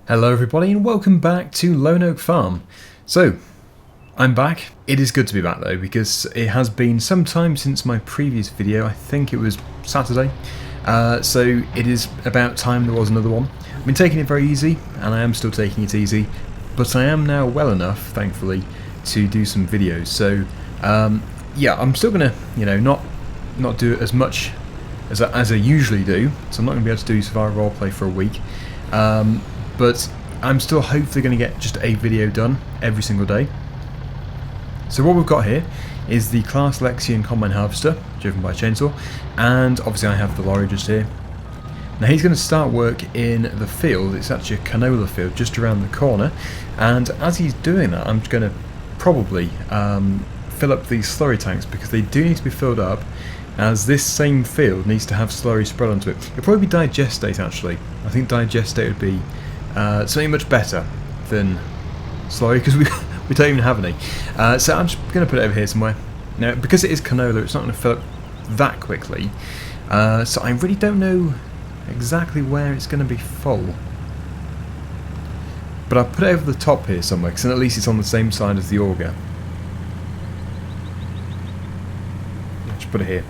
Hello everybody and welcome back to Lone Oak Farm. So, I'm back. It is good to be back though, because it has been some time since my previous video. I think it was Saturday. So it is about time there was another one. I've been taking it very easy, and I am still taking it easy, but I am now well enough, thankfully, to do some videos. So, yeah, I'm still gonna, not do it as much as I usually do. So I'm not gonna be able to do survival roleplay for a week. But I'm still hopefully going to get just a video done every single day. So what we've got here is the class Lexion combine harvester, driven by a chainsaw, and obviously I have the lorry just here. Now he's going to start work in the field. It's actually a canola field just around the corner, and as he's doing that I'm going to probably fill up these slurry tanks, because they do need to be filled up, as this same field needs to have slurry spread onto it. It'll probably be digestate actually. I think digestate would be something much better than slurry, because we don't even have any. So I'm just going to put it over here somewhere. Now, because it is canola, it's not going to fill up that quickly. So I really don't know exactly where it's going to be full. But I'll put it over the top here somewhere, because then at least it's on the same side as the auger. Just put it here.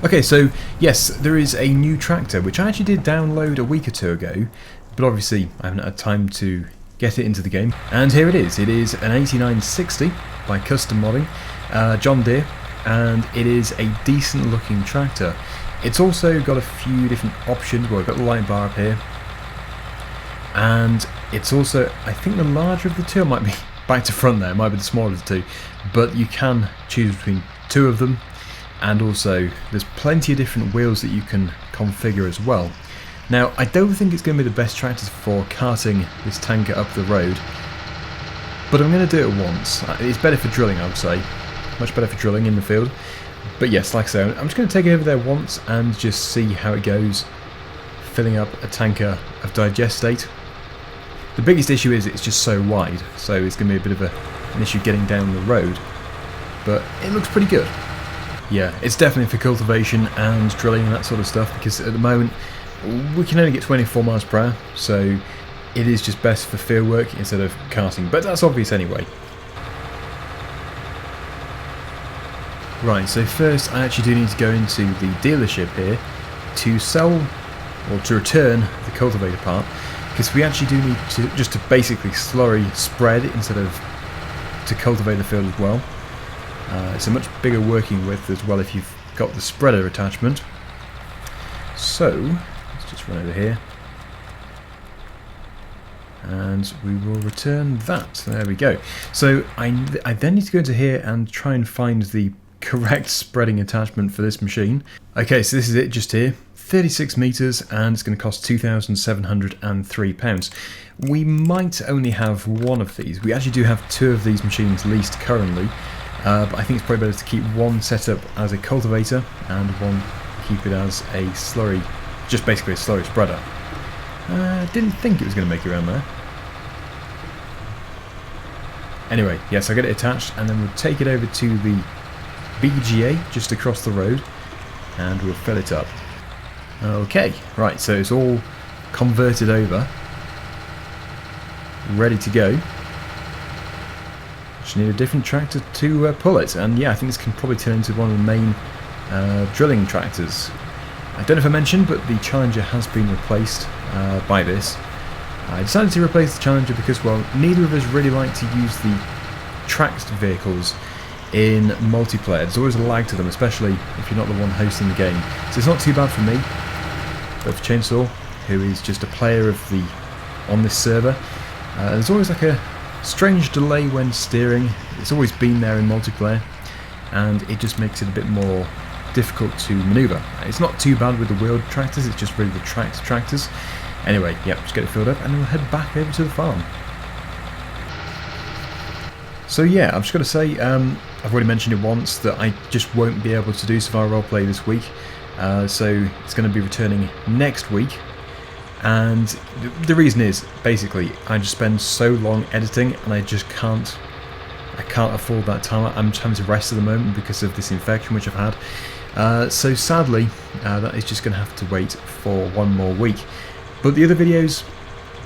Okay, so yes, there is a new tractor, which I actually did download a week or two ago, but obviously I haven't had time to get it into the game. And here it is. It is an 8960 by Custom Modding, John Deere, and it is a decent looking tractor. It's also got a few different options. Well, we've got the light bar up here, and it's also, I think the larger of the two, it might be back to front there, it might be the smaller of the two, but you can choose between two of them. And also, there's plenty of different wheels that you can configure as well. Now, I don't think it's going to be the best tractor for carting this tanker up the road, but I'm going to do it once. It's better for drilling, I would say. Much better for drilling in the field. But yes, like I say, I'm just going to take it over there once and just see how it goes, filling up a tanker of digestate. The biggest issue is it's just so wide, so it's going to be a bit of an issue getting down the road, but it looks pretty good. Yeah, it's definitely for cultivation and drilling and that sort of stuff, because at the moment we can only get 24 miles per hour, so it is just best for field work instead of carting, but that's obvious anyway. Right, so first I actually do need to go into the dealership here to sell, or to return the cultivator part, because we actually do need to just to basically slurry spread instead of to cultivate the field as well. It's a much bigger working width as well if you've got the spreader attachment. So, let's just run over here. And we will return that. There we go. So, I then need to go into here and try and find the correct spreading attachment for this machine. Okay, so this is it just here. 36 metres, and it's going to cost £2,703. We might only have one of these. We actually do have two of these machines leased currently. But I think it's probably better to keep one set up as a cultivator and one keep it as a slurry, just basically a slurry spreader. Didn't think it was going to make it around there. Anyway, yes, I'll get it attached, and then we'll take it over to the BGA just across the road, and we'll fill it up. Okay, right, so it's all converted over, ready to go. Just need a different tractor to pull it, and yeah, I think this can probably turn into one of the main drilling tractors. I don't know if I mentioned, but the Challenger has been replaced by this. I decided to replace the Challenger because, well, neither of us really like to use the tracked vehicles in multiplayer. There's always a lag to them, especially if you're not the one hosting the game. So it's not too bad for me, but for Chainsaw, who is just a player on this server, there's always like a strange delay when steering. It's always been there in multiplayer, and it just makes it a bit more difficult to manoeuvre. It's not too bad with the wheeled tractors, it's just really the tracked tractors. Anyway, yep, just get it filled up and then we'll head back over to the farm. So yeah, I've just got to say, I've already mentioned it once, that I just won't be able to do survival roleplay this week, so it's going to be returning next week. And the reason is, basically, I just spend so long editing, and I just can't afford that time. I'm just having to rest at the moment because of this infection which I've had. So sadly, that is just going to have to wait for one more week. But the other videos,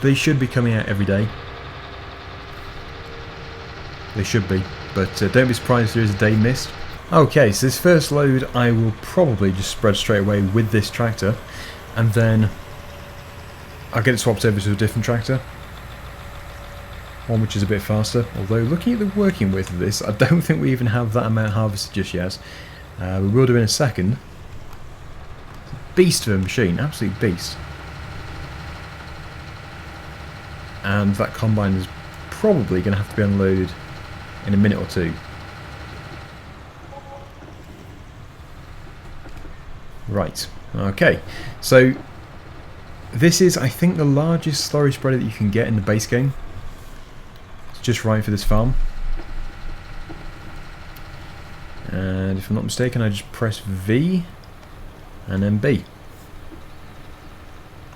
they should be coming out every day. They should be, but don't be surprised if there is a day missed. Okay, so this first load I will probably just spread straight away with this tractor, and then I'll get it swapped over to a different tractor. One which is a bit faster, although looking at the working width of this, I don't think we even have that amount harvested just yet. We will do in a second. Beast of a machine, absolute beast. And that combine is probably going to have to be unloaded in a minute or two. Right, okay, so this is, I think, the largest slurry spreader that you can get in the base game. It's just right for this farm. And if I'm not mistaken, I just press V and then B.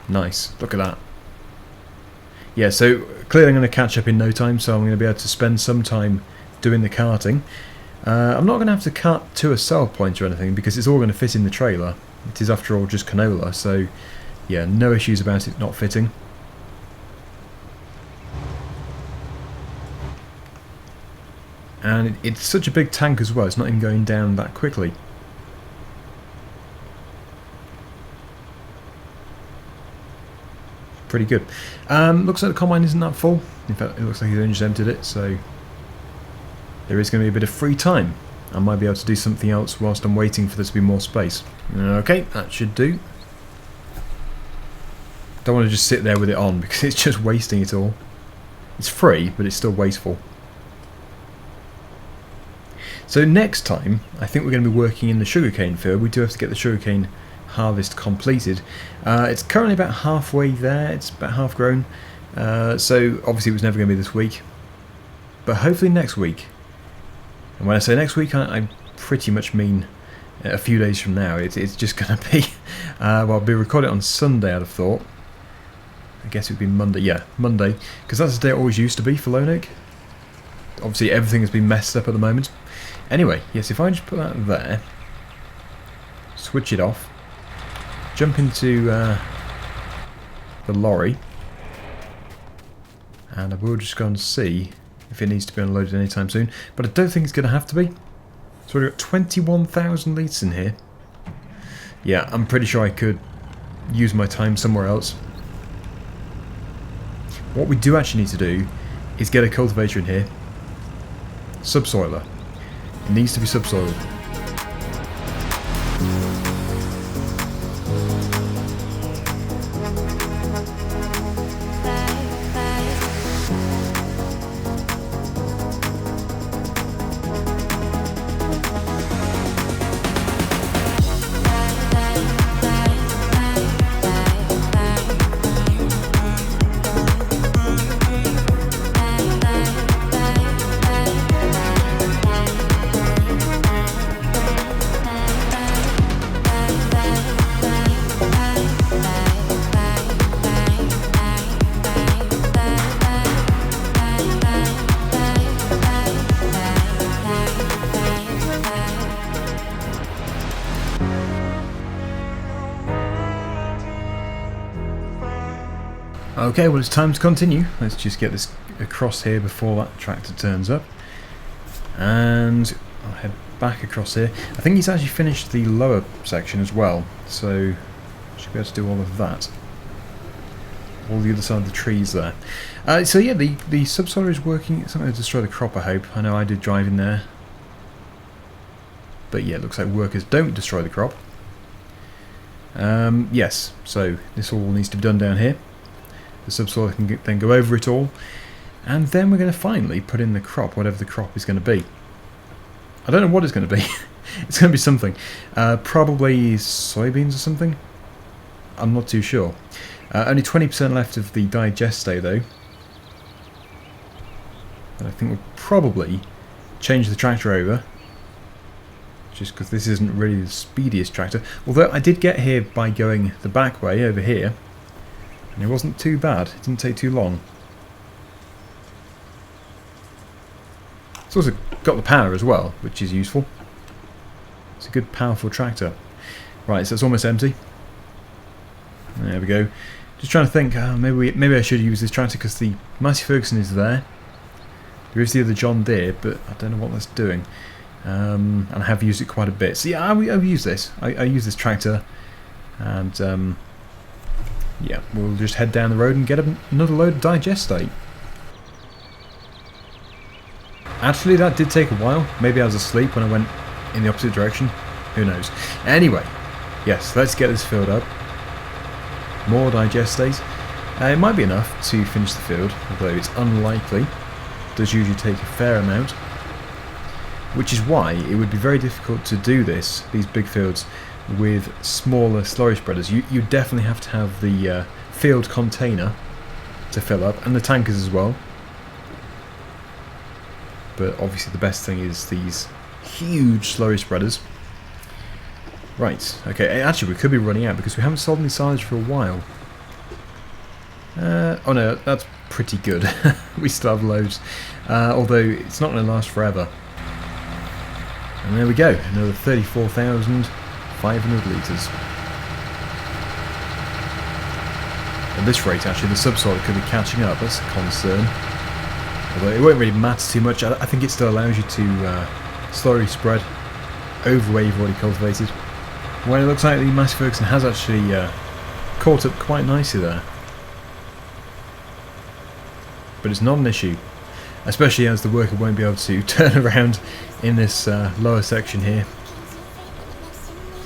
Nice, look at that. Yeah, so clearly I'm going to catch up in no time, so I'm going to be able to spend some time doing the carting. I'm not going to have to cut to a sell point or anything because it's all going to fit in the trailer. It is after all just canola, so yeah, no issues about it not fitting. And it's such a big tank as well, it's not even going down that quickly. Pretty good. Looks like the combine isn't that full. In fact, it looks like he's only just emptied it, so there is going to be a bit of free time. I might be able to do something else whilst I'm waiting for there to be more space. Okay, that should do. Don't want to just sit there with it on because it's just wasting it all. It's free, but it's still wasteful. So next time, I think we're going to be working in the sugarcane field. We do have to get the sugarcane harvest completed. It's currently about halfway there. It's about half grown. So obviously it was never going to be this week. But hopefully next week. And when I say next week, I pretty much mean a few days from now. It's just going to be... well, I'll be recording on Sunday, I'd have thought. I guess it would be Monday. Yeah, Monday. Because that's the day it always used to be for Lone Oak. Obviously everything has been messed up at the moment. Anyway, yes, if I just put that there, switch it off, jump into the lorry, and I will just go and see if it needs to be unloaded anytime soon, but I don't think it's going to have to be. So we've got 21,000 litres in here. Yeah, I'm pretty sure I could use my time somewhere else. What we do actually need to do is get a cultivator in here, subsoiler. It needs to be subsoiled. Okay, well it's time to continue. Let's just get this across here before that tractor turns up. And I'll head back across here. I think he's actually finished the lower section as well, so should be able to do all of that. All the other side of the trees there. So yeah, the subsoiler is working. It's not going to destroy the crop, I hope. I know I did drive in there. But yeah, it looks like workers don't destroy the crop. Yes, so this all needs to be done down here. The subsoil can then go over it all, and then we're going to finally put in the crop, whatever the crop is going to be. I don't know what it's going to be. It's going to be something. Probably soybeans or something? I'm not too sure. Only 20% left of the digeste though. And I think we'll probably change the tractor over, just because this isn't really the speediest tractor. Although I did get here by going the back way over here. And it wasn't too bad, it didn't take too long. It's also got the power as well, which is useful. It's a good powerful tractor. Right, so it's almost empty. There we go. Just trying to think, maybe I should use this tractor because the Massey Ferguson is there. There is the other John Deere, but I don't know what that's doing. And I have used it quite a bit. So yeah, I'll use this. I use this tractor, and yeah, we'll just head down the road and get another load of digestate. Actually, that did take a while. Maybe I was asleep when I went in the opposite direction. Who knows? Anyway, yes, let's get this filled up. More digestate. It might be enough to finish the field, although it's unlikely. It does usually take a fair amount. Which is why it would be very difficult to do these big fields, with smaller slurry spreaders. You definitely have to have the field container to fill up, and the tankers as well. But obviously the best thing is these huge slurry spreaders. Right, okay, actually we could be running out because we haven't sold any silage for a while. Oh no, that's pretty good. We still have loads, although it's not going to last forever. And there we go, another 34,500 litres. At this rate, actually, the subsoil could be catching up. That's a concern. Although it won't really matter too much. I think it still allows you to slowly spread over where you've already cultivated. Well, it looks like the Massey Ferguson has actually caught up quite nicely there. But it's not an issue, especially as the worker won't be able to turn around in this lower section here.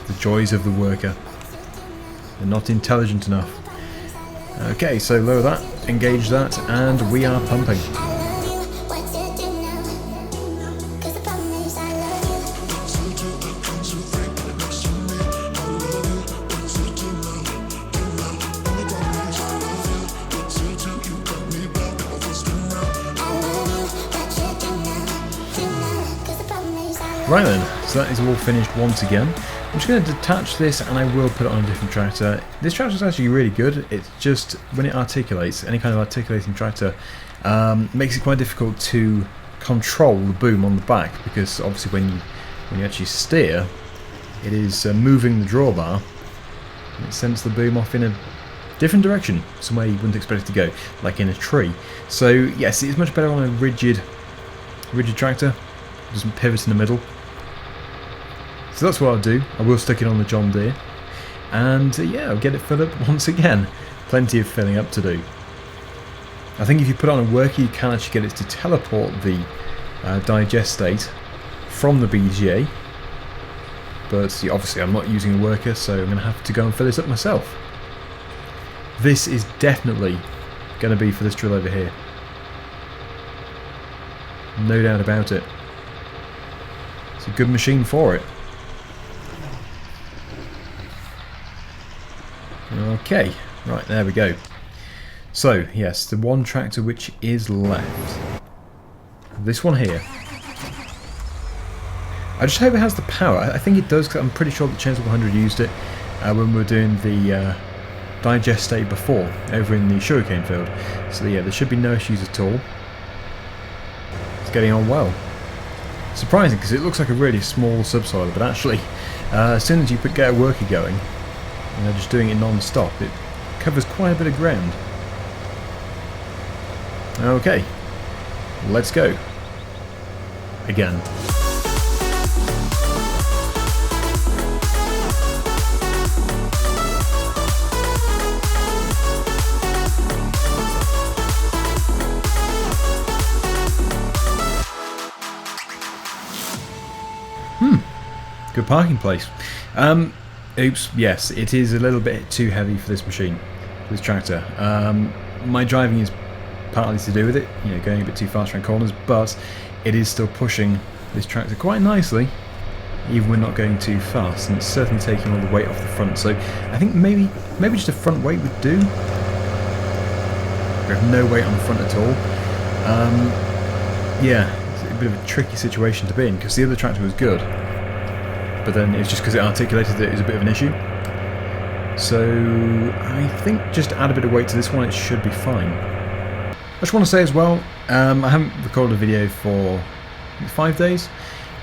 The joys of the worker. They're not intelligent enough. Okay, so lower that, engage that, and we are pumping. Right then, so that is all finished once again. I'm just going to detach this and I will put it on a different tractor. This tractor is actually really good. It's just when it articulates, any kind of articulating tractor, makes it quite difficult to control the boom on the back, because obviously when you actually steer, it is moving the drawbar and it sends the boom off in a different direction, somewhere you wouldn't expect it to go, like in a tree. So yes, it's much better on a rigid tractor. It doesn't pivot in the middle. So that's what I'll do. I will stick it on the John Deere, and yeah, I'll get it filled up once again. Plenty of filling up to do. I think if you put it on a worker, you can actually get it to teleport the digestate from the BGA, but obviously I'm not using a worker, so I'm going to have to go and fill this up myself. This is definitely going to be for this drill over here. No doubt about it. It's a good machine for it. Okay, right, there we go. So, yes, the one tractor which is left. This one here. I just hope it has the power. I think it does, because I'm pretty sure that Chainsaw 100 used it when we were doing the digestate before, over in the sugarcane field. So yeah, there should be no issues at all. It's getting on well. Surprising, because it looks like a really small subsoiler, but actually, as soon as you get a worker going, and they're just doing it non-stop, it covers quite a bit of ground. Okay, let's go. Again. Good parking place. Oops, yes, it is a little bit too heavy for this machine, this tractor. My driving is partly to do with it, you know, going a bit too fast around corners, but it is still pushing this tractor quite nicely, even when not going too fast, and it's certainly taking all the weight off the front. So I think maybe just a front weight would do. We have no weight on the front at all. Yeah, it's a bit of a tricky situation to be in, because the other tractor was good, but then it's just because it articulated that it was a bit of an issue. So I think just add a bit of weight to this one, it should be fine. I just want to say as well, I haven't recorded a video for 5 days,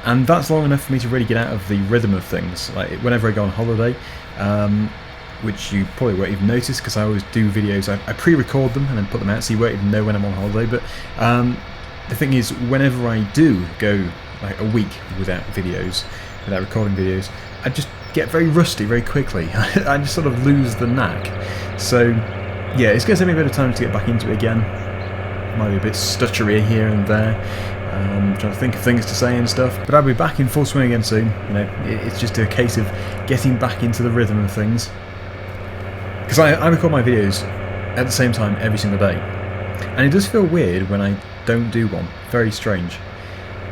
and that's long enough for me to really get out of the rhythm of things. Like whenever I go on holiday, which you probably won't even notice because I always do videos, I pre-record them and then put them out so you won't even know when I'm on holiday, but the thing is, whenever I do go like a week without videos, without recording videos, I just get very rusty very quickly. I just sort of lose the knack. So yeah, it's going to take me a bit of time to get back into it again. Might be a bit stuttery here and there, trying to think of things to say and stuff, but I'll be back in full swing again soon. You know, it's just a case of getting back into the rhythm of things. Because I record my videos at the same time every single day, and it does feel weird when I don't do one. Very strange,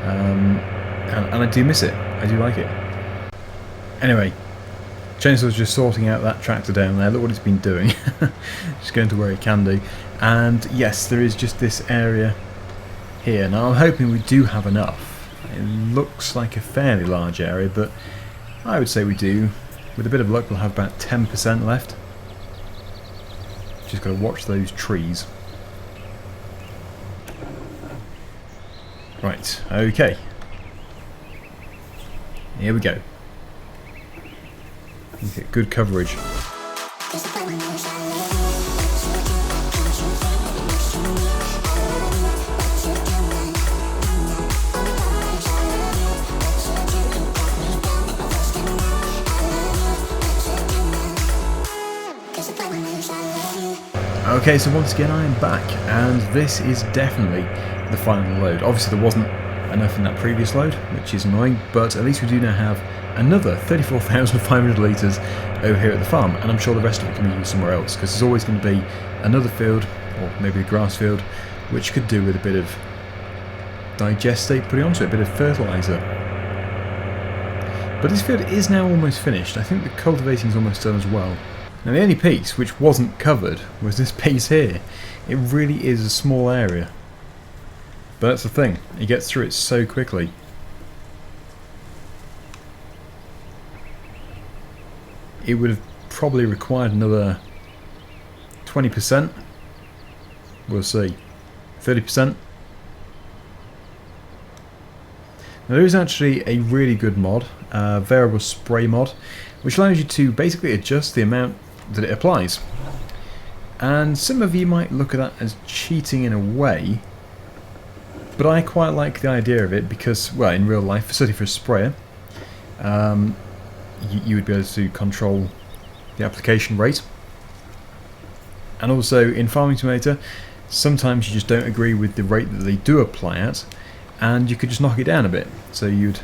and I do miss it. I do like it. Anyway, Chainsaw's just sorting out that tractor down there. Look what it's been doing. Just going to where it can do. And yes, there is just this area here. Now I'm hoping we do have enough. It looks like a fairly large area, but I would say we do. With a bit of luck, we'll have about 10% left. Just got to watch those trees. Right, okay. Here we go. You get good coverage. Okay, so once again I am back, and this is definitely the final load. Obviously there wasn't enough in that previous load, which is annoying, but at least we do now have another 34,500 litres over here at the farm, and I'm sure the rest of it can be used somewhere else, because there's always going to be another field, or maybe a grass field, which could do with a bit of digestate putting onto it, a bit of fertiliser. But this field is now almost finished. I think the cultivating is almost done as well. Now the only piece which wasn't covered was this piece here. It really is a small area. But that's the thing, it gets through it so quickly. It would have probably required another 20%. We'll see. 30%. Now there is actually a really good mod, variable spray mod, which allows you to basically adjust the amount that it applies. And some of you might look at that as cheating in a way, but I quite like the idea of it because, well, in real life, certainly for a sprayer, you would be able to control the application rate. And also in Farming Simulator, sometimes you just don't agree with the rate that they do apply at, and you could just knock it down a bit. So you'd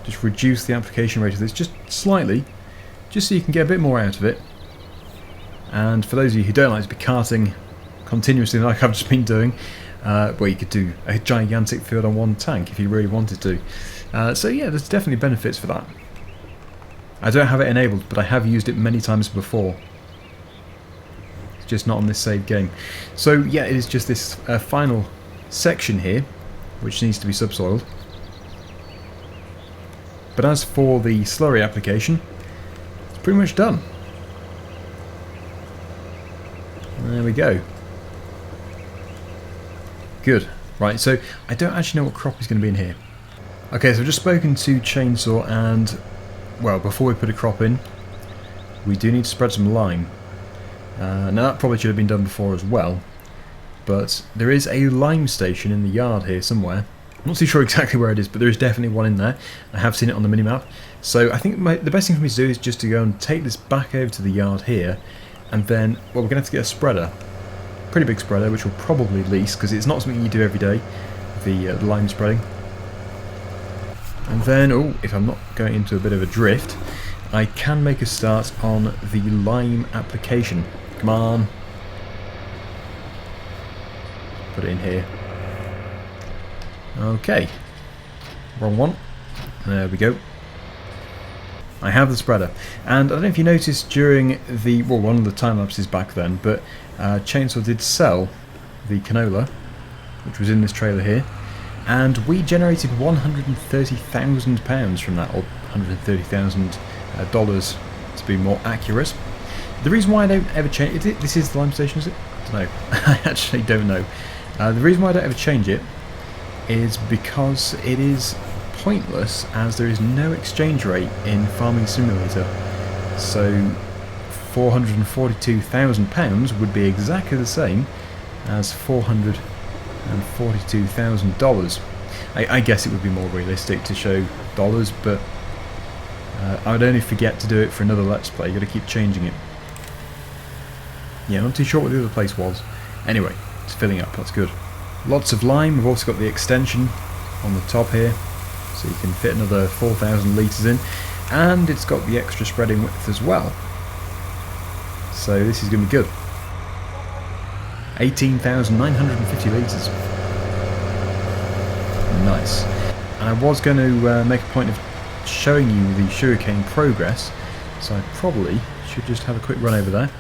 just reduce the application rate of this just slightly, just so you can get a bit more out of it. And for those of you who don't like to be carting continuously like I've just been doing, well, you could do a gigantic field on one tank if you really wanted to. So yeah, there's definitely benefits for that. I don't have it enabled, but I have used it many times before. It's just not on this save game. So yeah, it is just this final section here, which needs to be subsoiled. But as for the slurry application, it's pretty much done. There we go. Good. Right, so I don't actually know what crop is going to be in here. Okay, so I've just spoken to Chainsaw, and, well, before we put a crop in, we do need to spread some lime. Now that probably should have been done before as well, but there is a lime station in the yard here somewhere. I'm not too sure exactly where it is, but there is definitely one in there. I have seen it on the minimap. So I think the best thing for me to do is just to go and take this back over to the yard here, and then, well, we're going to have to get a spreader. Pretty big spreader, which will probably lease, because it's not something you do every day, the lime spreading. And then, oh, if I'm not going into a bit of a drift, I can make a start on the lime application. Come on. Put it in here. Okay. Wrong one. There we go. I have the spreader. And I don't know if you noticed during the, well, one of the time lapses back then, but Chainsaw did sell the canola, which was in this trailer here, and we generated £130,000 from that, or $130,000 to be more accurate. The reason why I don't ever change it, this is the lime station, is it? I don't know. I actually don't know. The reason why I don't ever change it is because it is pointless, as there is no exchange rate in Farming Simulator. So £442,000 would be exactly the same as $442,000. I guess it would be more realistic to show dollars, but I would only forget to do it for another Let's Play. You've got to keep changing it. Yeah, I'm not too sure what the other place was. Anyway, it's filling up, that's good. Lots of lime. We've also got the extension on the top here, so you can fit another 4,000 litres in, and it's got the extra spreading width as well. So this is going to be good. 18,950 litres. Nice. And I was going to make a point of showing you the Sugarcane Progress, so I probably should just have a quick run over there.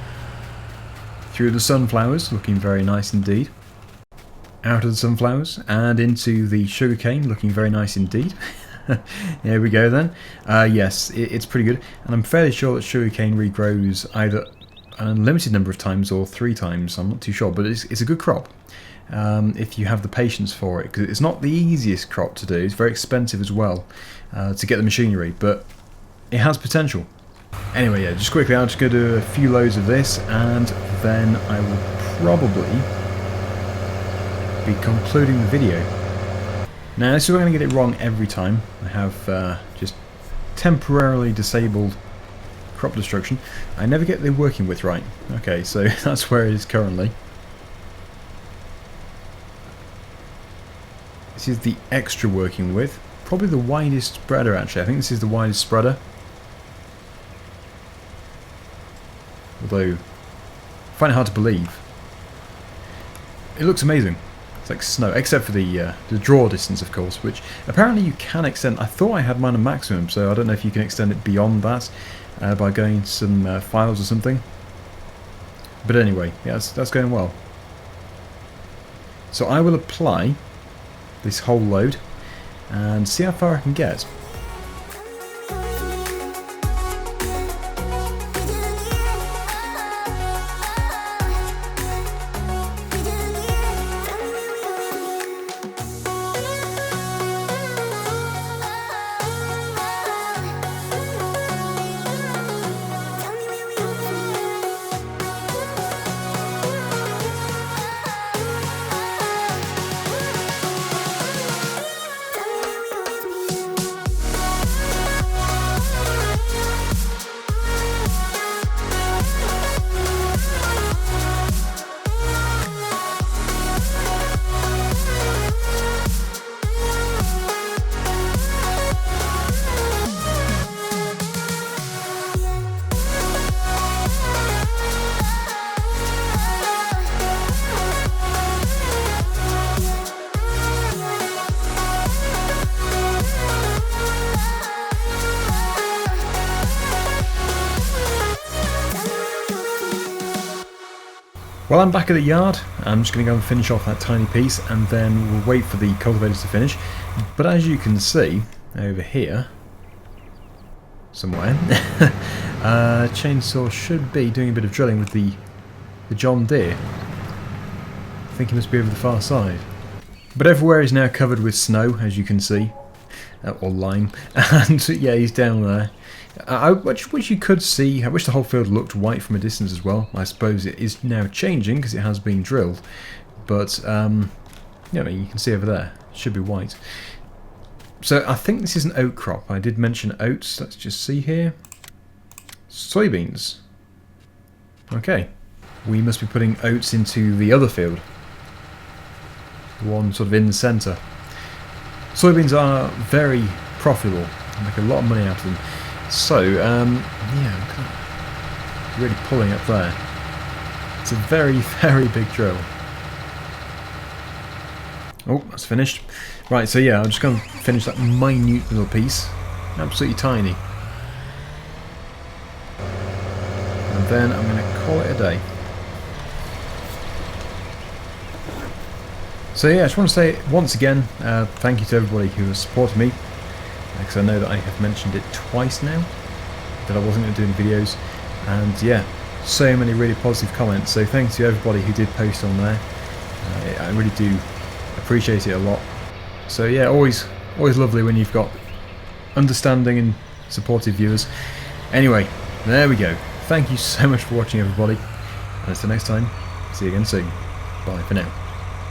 Through the sunflowers, looking very nice indeed. Out of the sunflowers and into the sugarcane, looking very nice indeed. There we go then. Yes, it's pretty good, and I'm fairly sure that sugarcane regrows either an unlimited number of times or 3 times. I'm not too sure, but it's a good crop if you have the patience for it, because it's not the easiest crop to do. It's very expensive as well to get the machinery, but it has potential. Anyway, yeah, just quickly, I'm just going to do a few loads of this, and then I will probably be concluding the video. Now, this is where I'm going to get it wrong every time. I have just temporarily disabled crop destruction. I never get the working width right. Okay, so that's where it is currently. This is the extra working width. Probably the widest spreader, actually. I think this is the widest spreader. Although, I find it hard to believe. It looks amazing. It's like snow, except for the draw distance, of course, which apparently you can extend. I thought I had mine on maximum, so I don't know if you can extend it beyond that by going into some files or something. But anyway, yeah, that's going well. So I will apply this whole load and see how far I can get. Well, I'm back at the yard. I'm just going to go and finish off that tiny piece, and then we'll wait for the cultivators to finish. But as you can see, over here, somewhere, chainsaw should be doing a bit of drilling with the John Deere. I think he must be over the far side. But everywhere is now covered with snow, as you can see, or lime, and yeah, he's down there. I wish you could see. I wish the whole field looked white from a distance as well. I suppose it is now changing because it has been drilled, but yeah, you can see over there. It should be white. So I think this is an oat crop. I did mention oats. Let's just see here. Soybeans. Okay, we must be putting oats into the other field. The one sort of in the centre. Soybeans are very profitable. I make a lot of money out of them. So, yeah, look at that. Really pulling up there. It's a very, very big drill. Oh, that's finished. Right, so yeah, I'm just going to finish that minute little piece. Absolutely tiny. And then I'm going to call it a day. So yeah, I just want to say once again, thank you to everybody who has supported me. Because I know that I have mentioned it twice now, that I wasn't going to do any videos, and yeah, so many really positive comments, so thanks to everybody who did post on there. I really do appreciate it a lot. So yeah, always lovely when you've got understanding and supportive viewers. Anyway, there we go. thank you so much for watching, everybody, and until next time, see you again soon. Bye for now.